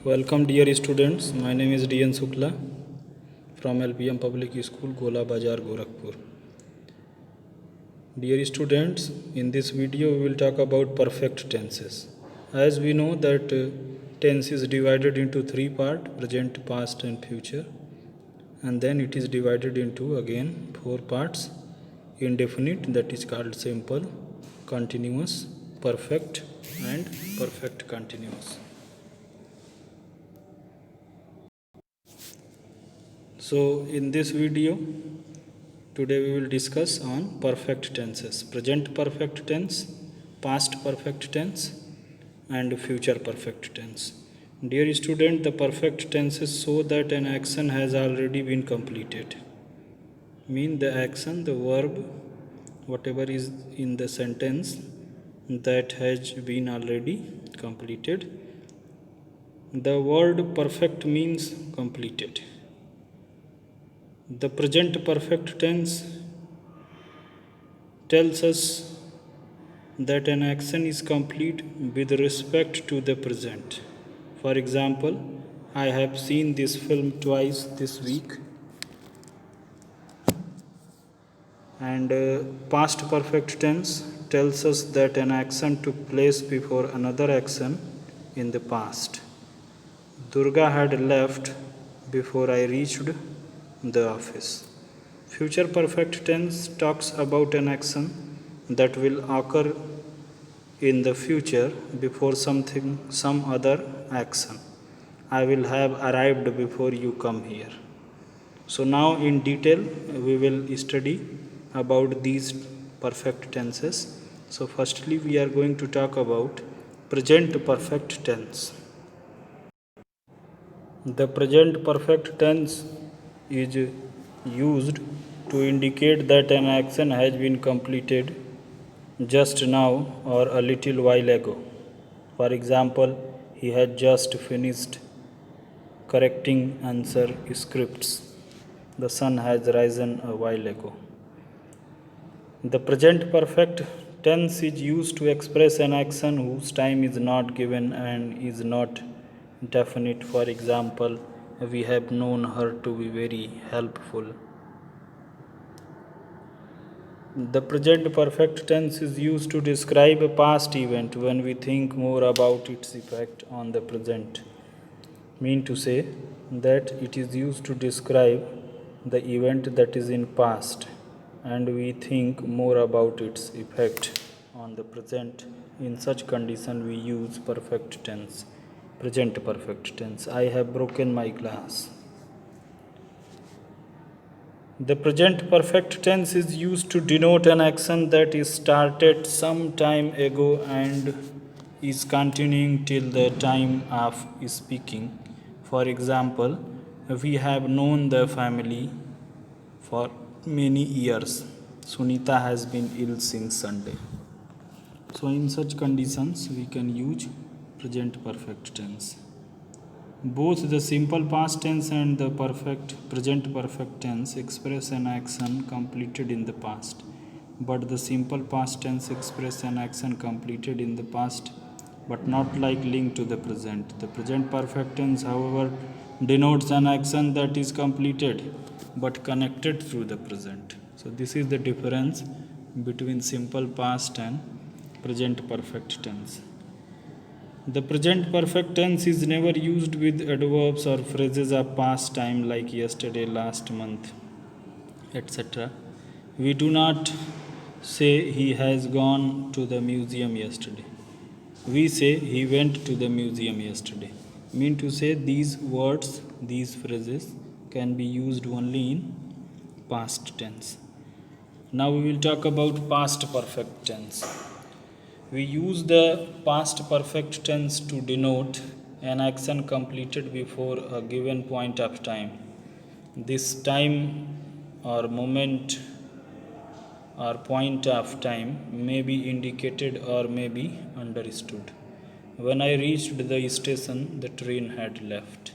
Welcome dear students, my name is DN Sukla from LPM Public School, Gola Bazar, Gorakhpur. Dear students, in this video we will talk about perfect tenses. As we know that tense is divided into three parts, present, past and future. And then it is divided into again four parts, indefinite, that is called simple, continuous, perfect and perfect continuous. So in this video today we will discuss on perfect tenses, present perfect tense, past perfect tense and future perfect tense. Dear student, the perfect tenses show that an action has already been completed. Mean the action, the verb, whatever is in the sentence that has been already completed. The word perfect means completed. The present perfect tense tells us that an action is complete with respect to the present. For example, I have seen this film twice this week. And past perfect tense tells us that an action took place before another action in the past. Durga had left before I reached the office. Future perfect tense talks about an action that will occur in the future before some other action. I will have arrived before you come here. So now in detail we will study about these perfect tenses. So firstly we are going to talk about present perfect tense. The present perfect tense is used to indicate that an action has been completed just now or a little while ago. For example, he had just finished correcting answer scripts. The sun has risen a while ago. The present perfect tense is used to express an action whose time is not given and is not definite. For example, we have known her to be very helpful. The present perfect tense is used to describe a past event when we think more about its effect on the present. Mean to say that it is used to describe the event that is in past and we think more about its effect on the present. In such condition we use perfect tense, present perfect tense. I have broken my glass. The present perfect tense is used to denote an action that is started some time ago and is continuing till the time of speaking. For example, we have known the family for many years. Sunita has been ill since Sunday. So in such conditions we can use present perfect tense. Both the simple past tense and the present perfect tense express an action completed in the past. But the simple past tense express an action completed in the past but not like linked to the present. The present perfect tense, however, denotes an action that is completed but connected through the present. So this is the difference between simple past and present perfect tense. The present perfect tense is never used with adverbs or phrases of past time like yesterday, last month, etc. We do not say he has gone to the museum yesterday. We say he went to the museum yesterday. Mean to say these words, these phrases can be used only in past tense. Now we will talk about past perfect tense. We use the past perfect tense to denote an action completed before a given point of time. This time or moment or point of time may be indicated or may be understood. When I reached the station, the train had left.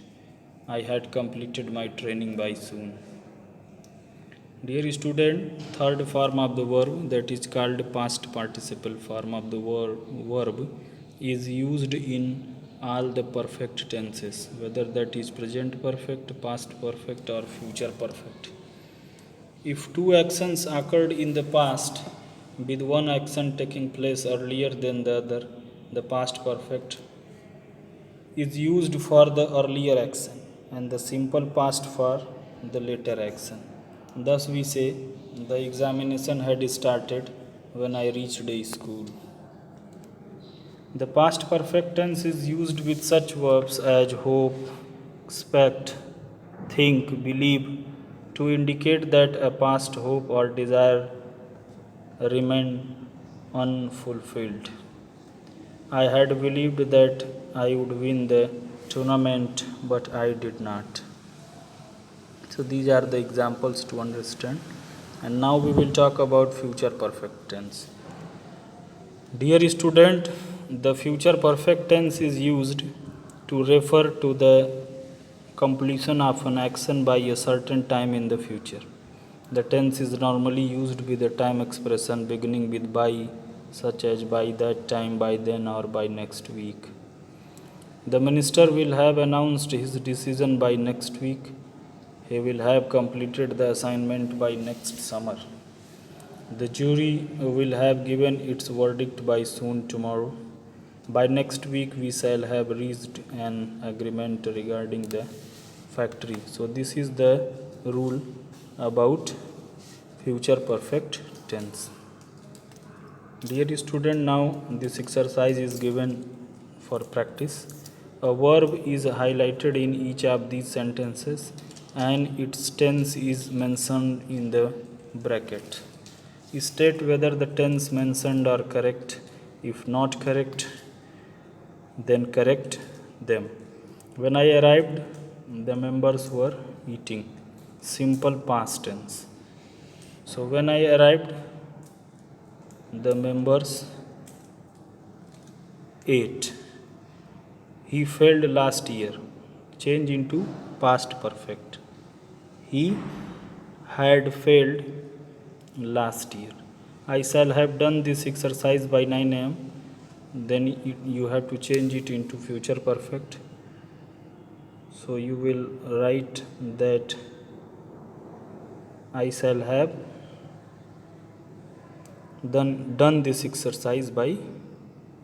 I had completed my training by soon. Dear student, third form of the verb, that is called past participle form of the verb, is used in all the perfect tenses, whether that is present perfect, past perfect, or future perfect. If two actions occurred in the past, with one action taking place earlier than the other, the past perfect is used for the earlier action and the simple past for the later action. Thus, we say the examination had started when I reached a school. The past perfect tense is used with such verbs as hope, expect, think, believe to indicate that a past hope or desire remained unfulfilled. I had believed that I would win the tournament, but I did not. So, these are the examples to understand. And now we will talk about future perfect tense. Dear student, the future perfect tense is used to refer to the completion of an action by a certain time in the future. The tense is normally used with a time expression beginning with by, such as by that time, by then, or by next week. The minister will have announced his decision by next week. He will have completed the assignment by next summer. The jury will have given its verdict by soon tomorrow. By next week, we shall have reached an agreement regarding the factory. So, this is the rule about future perfect tense. Dear student, now this exercise is given for practice. A verb is highlighted in each of these sentences and its tense is mentioned in the bracket. State whether the tense mentioned are correct. If not correct, then correct them. When I arrived, the members were eating. Simple past tense. So when I arrived, the members ate. He failed last year. Change into past perfect. He had failed last year. I shall have done this exercise by 9 am. Then you have to change it into future perfect. So you will write that I shall have done this exercise by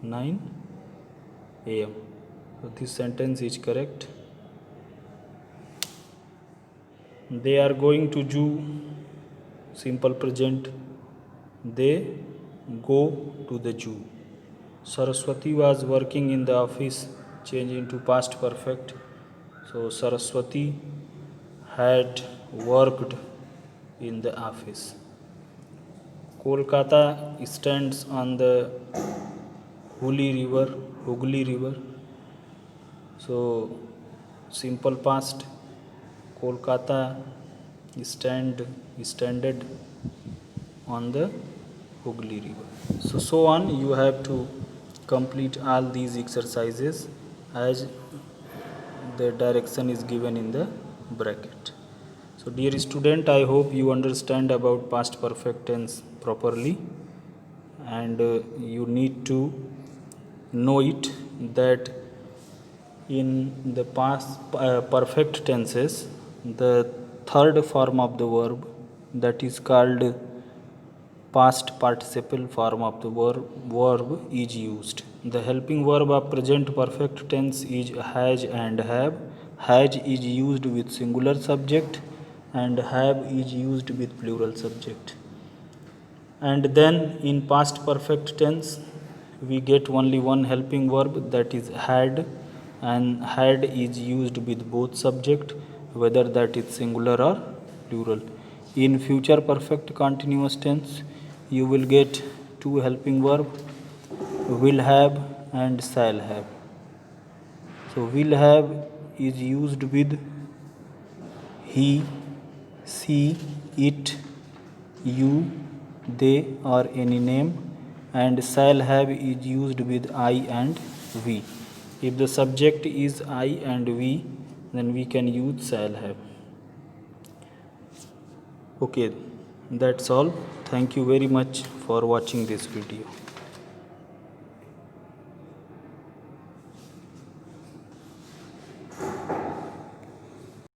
9 am. So this sentence is correct. They are going to zoo. Simple present. They go to the zoo. Saraswati was working in the office. Change into past perfect. So Saraswati had worked in the office. Kolkata stands on the Hooghly River. So simple past. Kolkata standed on the Hooghly River. So on, you have to complete all these exercises as the direction is given in the bracket. So dear student, I hope you understand about past perfect tense properly, and you need to know it that in the past perfect tenses, the third form of the verb, that is called past participle form of the verb is used. The helping verb of present perfect tense is has and have. Has is used with singular subject and have is used with plural subject. And then in past perfect tense, we get only one helping verb, that is had, and had is used with both subject, whether that is singular or plural. In future perfect continuous tense, you will get two helping verb, will have and shall have. So will have is used with he, she, it, you, they, or any name, and shall have is used with I and we. If the subject is I and we, then we can use shall have. Okay, that's all. Thank you very much for watching this video.